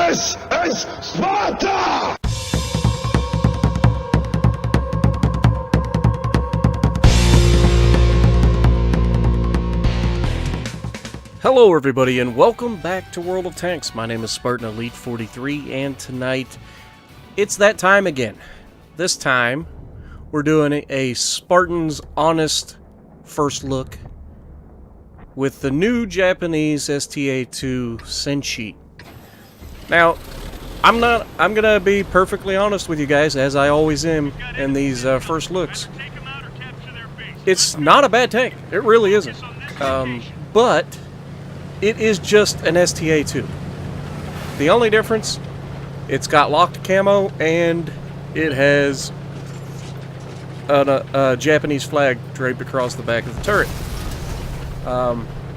This is Sparta! Hello everybody and welcome back to World of Tanks. My name is Spartan Elite 43 and tonight it's that time again. This time we're doing a Spartan's Honest first look with the new Japanese STA-2 Senshi. Now, I'm gonna be perfectly honest with you guys, as I always am in these first looks. It's not a bad tank. It really isn't. But it is just an STA-2. The only difference, it's got locked camo and it has a Japanese flag draped across the back of the turret.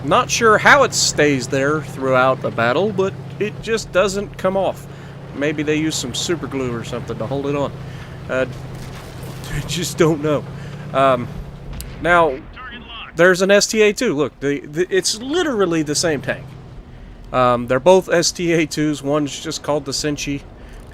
Not sure how it stays there throughout the battle, but it just doesn't come off. Maybe they use some super glue or something to hold it on. I just don't know. Now, there's an STA-2. Look, it's literally the same tank. They're both STA-2s. One's just called the Senshi,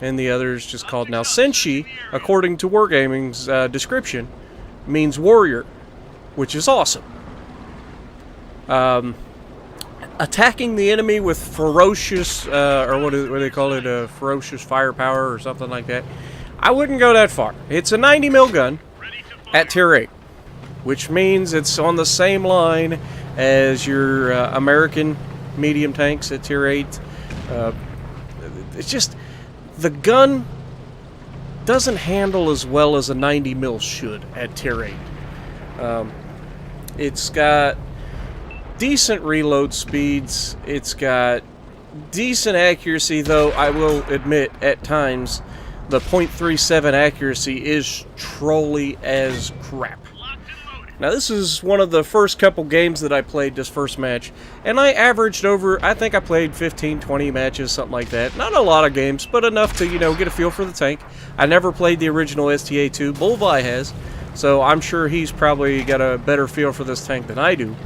and the other is just called... Now, Senshi, according to Wargaming's description, means warrior, which is awesome. Attacking the enemy with ferocious, or what do they call it, ferocious firepower or something like that. I wouldn't go that far. It's a 90mm gun at tier 8. Which means it's on the same line as your American medium tanks at tier 8. It's just, the gun doesn't handle as well as a 90mm should at tier 8. It's got decent reload speeds. It's got decent accuracy, though I will admit at times the .37 accuracy is trolly as crap. Now, this is one of the first couple games that I played this first match, and I averaged over, I think I played 15, 20 matches, something like that. Not a lot of games, but enough to, get a feel for the tank. I never played the original STA-2, Bullvi has, so I'm sure he's probably got a better feel for this tank than I do.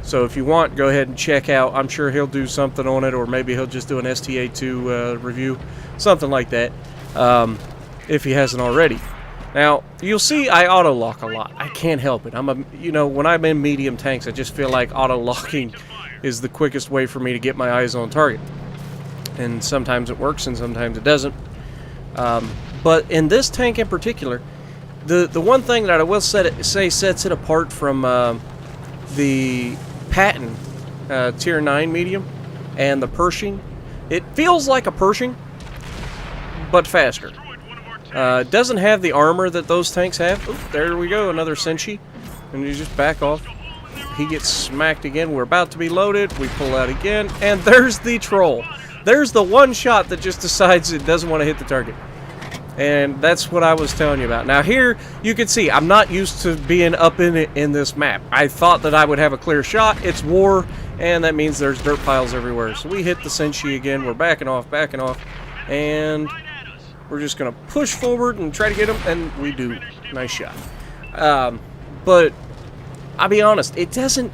So if you want, go ahead and check out. I'm sure he'll do something on it, or maybe he'll just do an STA-2 review, something like that, if he hasn't already. Now, you'll see I auto-lock a lot. I can't help it. When I'm in medium tanks, I just feel like auto-locking is the quickest way for me to get my eyes on target. And sometimes it works and sometimes it doesn't. But in this tank in particular, the one thing that I will say sets it apart from the Patton Tier 9 medium and the Pershing, it feels like a Pershing, but faster. It doesn't have the armor that those tanks have. Oop, there we go, another Senshi. And you just back off. He gets smacked again. We're about to be loaded. We pull out again. And there's the troll. There's the one shot that just decides it doesn't want to hit the target. And that's what I was telling you about. Now here, you can see, I'm not used to being up in this map. I thought that I would have a clear shot. It's war, and that means there's dirt piles everywhere. So we hit the Senshi again. We're backing off, and... we're just going to push forward and try to get him, and we do. Nice shot. But I'll be honest, it doesn't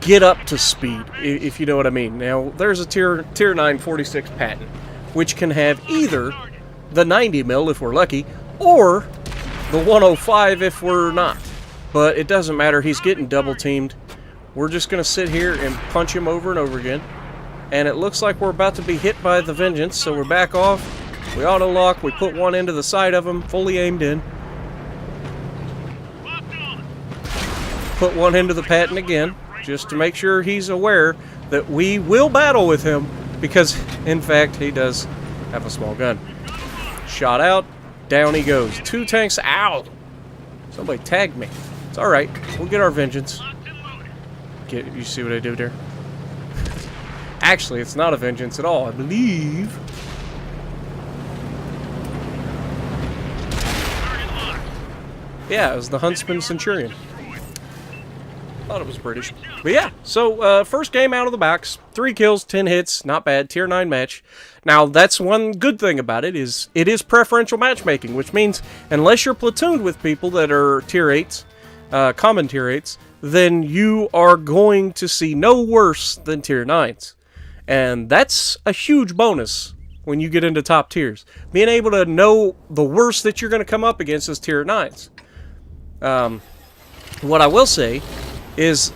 get up to speed, if you know what I mean. Now, there's a tier 9 46 Patton, which can have either the 90mm if we're lucky, or the 105 if we're not. But it doesn't matter. He's getting double teamed. We're just going to sit here and punch him over and over again. And it looks like we're about to be hit by the Vengeance, so we're back off. We auto-lock, we put one into the side of him, fully aimed in. Put one into the Patton again, just to make sure he's aware that we will battle with him, because, in fact, he does have a small gun. Shot out, down he goes. 2 tanks, ow! Somebody tagged me. It's alright, we'll get our Vengeance. You see what I did there? Actually, it's not a Vengeance at all, I believe. Yeah, it was the Huntsman Centurion. Thought it was British. But yeah, so first game out of the box. 3 kills, 10 hits, not bad. Tier 9 match. Now, that's one good thing about it is preferential matchmaking, which means unless you're platooned with people that are tier 8s, common tier 8s, then you are going to see no worse than tier 9s. And that's a huge bonus when you get into top tiers. Being able to know the worst that you're going to come up against is tier 9s. What I will say is,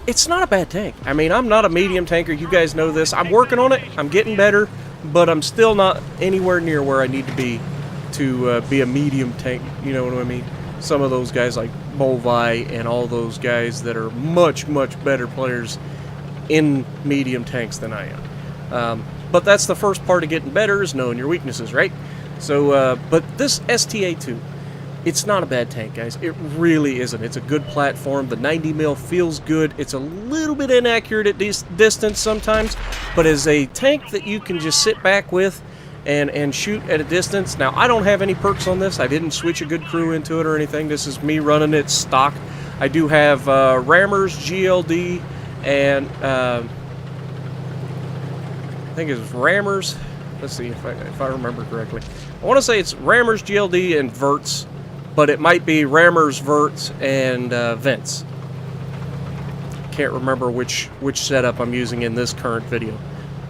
it's not a bad tank. I mean, I'm not a medium tanker. You guys know this. I'm working on it. I'm getting better. But I'm still not anywhere near where I need to be a medium tank. You know what I mean? Some of those guys like Bolvi and all those guys that are much, much better players in medium tanks than I am. But that's the first part of getting better, is knowing your weaknesses, right? So, but this STA2, it's not a bad tank, guys. It really isn't. It's a good platform. The 90 mil feels good. It's a little bit inaccurate at distance sometimes, but as a tank that you can just sit back with and shoot at a distance. Now, I don't have any perks on this. I didn't switch a good crew into it or anything. This is me running it stock. I do have rammers, GLD, and I think it's rammers. Let's see if I remember correctly. I want to say it's rammers, GLD, and verts, but it might be rammers, verts, and vents. Can't remember which setup I'm using in this current video,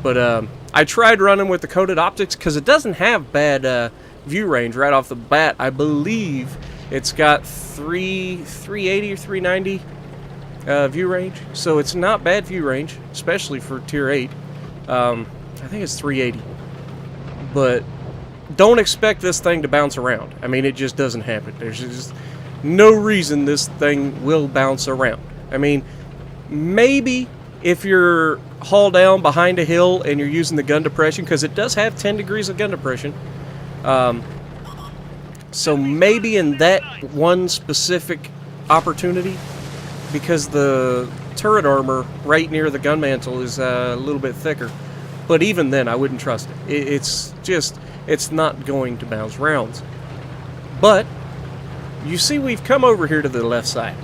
but I tried running with the coated optics because it doesn't have bad view range right off the bat. I believe it's got 380 or 390 view range, so it's not bad view range, especially for tier 8. I think it's 380, but don't expect this thing to bounce around. I mean, it just doesn't happen. There's just no reason this thing will bounce around. I mean, maybe if you're haul down behind a hill and you're using the gun depression, because it does have 10 degrees of gun depression. So maybe in that one specific opportunity, because the turret armor right near the gun mantle is a little bit thicker. But even then, I wouldn't trust it. It's not going to bounce rounds. But you see, we've come over here to the left side.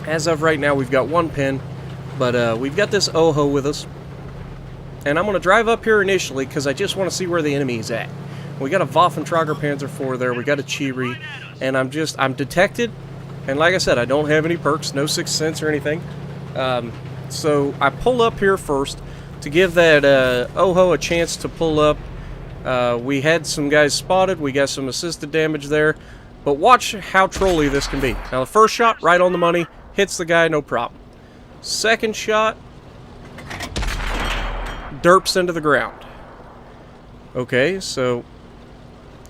As of right now, we've got one pin, but we've got this Oho with us. And I'm going to drive up here initially because I just want to see where the enemy is at. We got a Waffentrager Panzer IV there, we got a Chiri, and I'm detected. And like I said, I don't have any perks, no Sixth Sense or anything. So I pull up here first to give that Oho a chance to pull up. We had some guys spotted, we got some assisted damage there. But watch how trolly this can be. Now the first shot, right on the money, hits the guy, no problem. Second shot, derps into the ground. Okay, so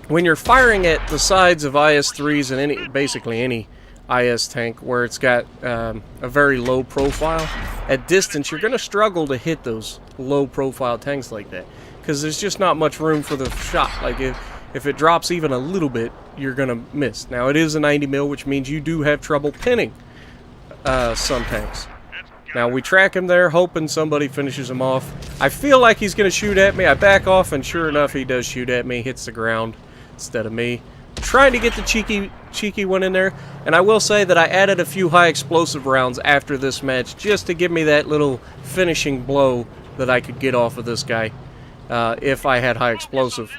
when you're firing at the sides of IS-3s and basically any IS tank where it's got a very low profile, at distance you're going to struggle to hit those low profile tanks like that, because there's just not much room for the shot. Like if it drops even a little bit, you're going to miss. Now it is a 90 mil, which means you do have trouble pinning some tanks. Now we track him there, hoping somebody finishes him off. I feel like he's going to shoot at me. I back off, and sure enough, he does shoot at me. Hits the ground instead of me. Trying to get the cheeky one in there. And I will say that I added a few high explosive rounds after this match just to give me that little finishing blow that I could get off of this guy if I had high explosive.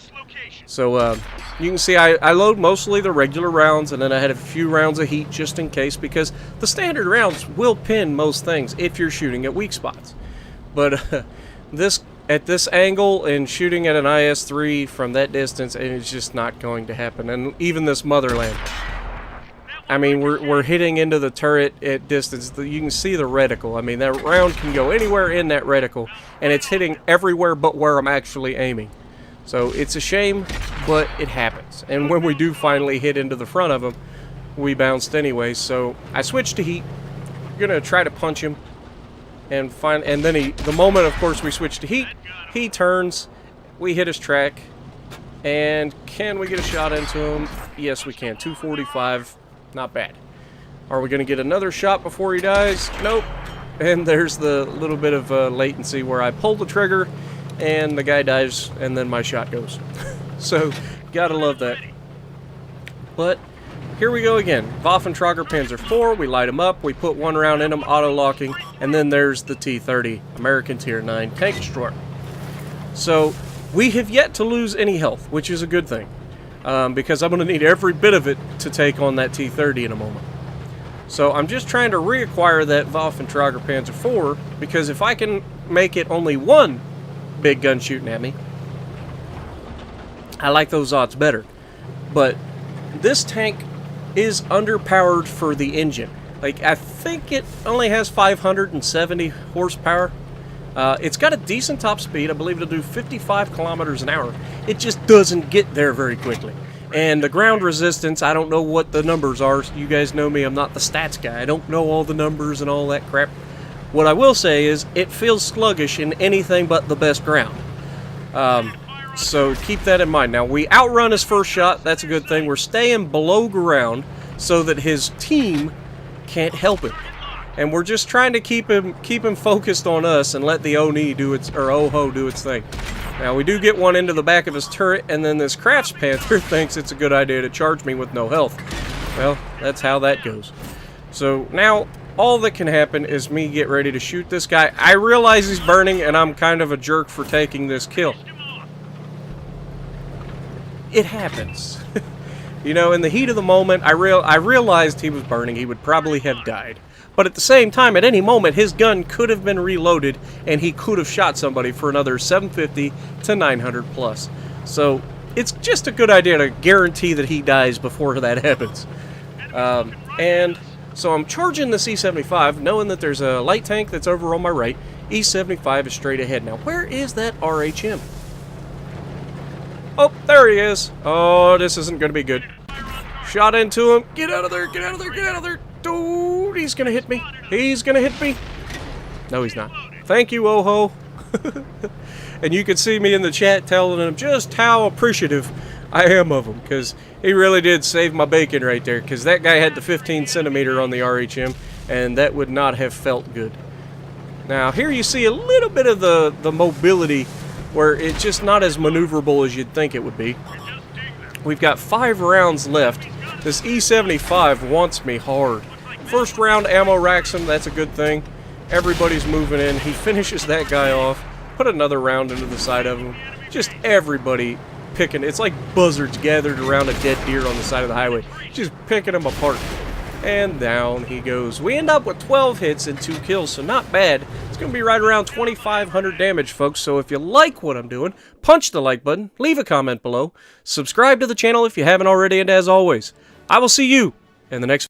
So you can see I load mostly the regular rounds, and then I had a few rounds of heat just in case, because the standard rounds will pin most things if you're shooting at weak spots. But at this angle and shooting at an IS-3 from that distance, it's just not going to happen. And even this Motherland, I mean, we're hitting into the turret at distance. You can see the reticle. I mean, that round can go anywhere in that reticle, and it's hitting everywhere but where I'm actually aiming. So it's a shame, but it happens. And when we do finally hit into the front of him, we bounced anyway. So I switched to heat. I'm gonna try to punch him, and then the moment, of course, we switch to heat, he turns. We hit his track, and can we get a shot into him? Yes, we can. 245, not bad. Are we gonna get another shot before he dies? Nope. And there's the little bit of latency where I pull the trigger, and the guy dies, and then my shot goes. So, gotta love that. But, here we go again. Waffentrager Panzer IV, we light him up, we put one round in him, auto-locking, and then there's the T-30, American Tier 9 Tank Destroyer. So, we have yet to lose any health, which is a good thing, because I'm going to need every bit of it to take on that T-30 in a moment. So I'm just trying to reacquire that Waffenträger Panzer IV, because if I can make it only one big gun shooting at me, I like those odds better. But this tank is underpowered for the engine. Like, I think it only has 570 horsepower. It's got a decent top speed. I believe it'll do 55 kilometers an hour. It just doesn't get there very quickly. And the ground resistance, I don't know what the numbers are. You guys know me, I'm not the stats guy. I don't know all the numbers and all that crap. What I will say is, it feels sluggish in anything but the best ground. So keep that in mind. Now, we outrun his first shot. That's a good thing. We're staying below ground so that his team can't help it. And we're just trying to keep him focused on us and let the Oni do its, or Oho do its thing. Now, we do get one into the back of his turret, and then this Crafts Panther thinks it's a good idea to charge me with no health. Well, that's how that goes. So now, all that can happen is me get ready to shoot this guy. I realize he's burning, and I'm kind of a jerk for taking this kill. It happens. You know, in the heat of the moment, I realized he was burning. He would probably have died. But at the same time, at any moment, his gun could have been reloaded, and he could have shot somebody for another 750 to 900 plus. So, it's just a good idea to guarantee that he dies before that happens. And so I'm charging the E75, knowing that there's a light tank that's over on my right. E75 is straight ahead. Now, where is that RHM? Oh, there he is. Oh, this isn't going to be good. Shot into him. Get out of there, get out of there, get out of there. Dude, he's going to hit me. He's going to hit me. No, he's not. Thank you, Oho. And you can see me in the chat telling him just how appreciative I am of him, because he really did save my bacon right there, because that guy had the 15 centimeter on the RHM, and that would not have felt good. Now, here you see a little bit of the mobility, where it's just not as maneuverable as you'd think it would be. We've got 5 rounds left. This E75 wants me hard. First round ammo racks him, that's a good thing. Everybody's moving in. He finishes that guy off. Put another round into the side of him. Just everybody picking. It's like buzzards gathered around a dead deer on the side of the highway. Just picking him apart. And down he goes. We end up with 12 hits and 2 kills, so not bad. It's going to be right around 2,500 damage, folks. So if you like what I'm doing, punch the like button, leave a comment below, subscribe to the channel if you haven't already, and as always, I will see you in the next